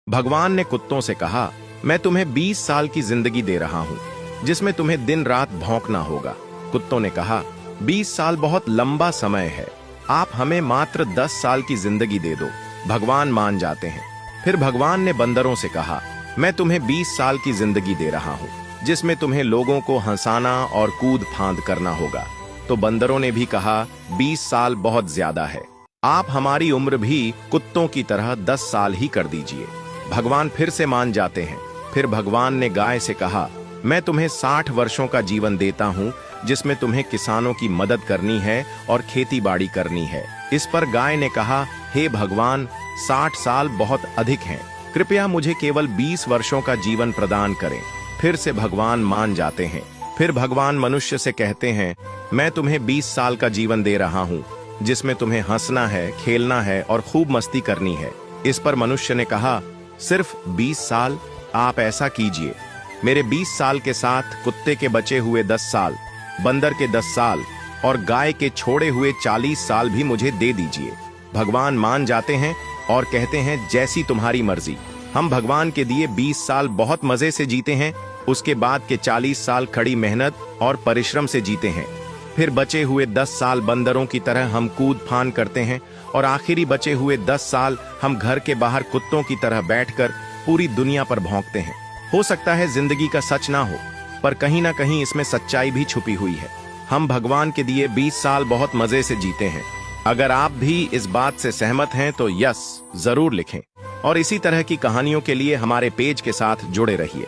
भगवान ने कुत्तों से कहा, मैं तुम्हें 20 साल की जिंदगी दे रहा हूँ, जिसमें तुम्हें दिन रात भौंकना होगा। कुत्तों ने कहा, 20 साल बहुत लंबा समय है, आप हमें मात्र 10 साल की जिंदगी दे दो। भगवान मान जाते हैं। फिर भगवान ने बंदरों से कहा, मैं तुम्हें 20 साल की जिंदगी दे रहा हूँ, जिसमें तुम्हें लोगों को हंसाना और कूद फांद करना होगा। तो बंदरों ने भी कहा, 20 साल बहुत ज्यादा है, आप हमारी उम्र भी कुत्तों की तरह 10 साल ही कर दीजिए। भगवान फिर से मान जाते हैं। फिर भगवान ने गाय से कहा, मैं तुम्हें 60 वर्षों का जीवन देता हूँ, जिसमें तुम्हें किसानों की मदद करनी है और खेती बाड़ी करनी है। इस पर गाय ने कहा, हे भगवान, 60 साल बहुत अधिक हैं, कृपया मुझे केवल 20 वर्षों का जीवन प्रदान करें। फिर से भगवान मान जाते हैं। फिर भगवान मनुष्य से कहते हैं, मैं तुम्हें 20 साल का जीवन दे रहा हूँ, जिसमें तुम्हें हंसना है, खेलना है और खूब मस्ती करनी है। इस पर मनुष्य ने कहा, सिर्फ 20 साल? आप ऐसा कीजिए, मेरे 20 साल के साथ कुत्ते के बचे हुए 10 साल, बंदर के 10 साल और गाय के छोड़े हुए 40 साल भी मुझे दे दीजिए। भगवान मान जाते हैं और कहते हैं, जैसी तुम्हारी मर्जी। हम भगवान के दिए 20 साल बहुत मजे से जीते हैं, उसके बाद के 40 साल कड़ी मेहनत और परिश्रम से जीते हैं। फिर बचे हुए 10 साल बंदरों की तरह हम कूद फान करते हैं और आखिरी बचे हुए 10 साल हम घर के बाहर कुत्तों की तरह बैठकर पूरी दुनिया पर भौंकते हैं। हो सकता है जिंदगी का सच ना हो, पर कहीं ना कहीं इसमें सच्चाई भी छुपी हुई है। हम भगवान के दिए 20 साल बहुत मजे से जीते हैं। अगर आप भी इस बात से सहमत हैं तो यस जरूर लिखें और इसी तरह की कहानियों के लिए हमारे पेज के साथ जुड़े रहिए।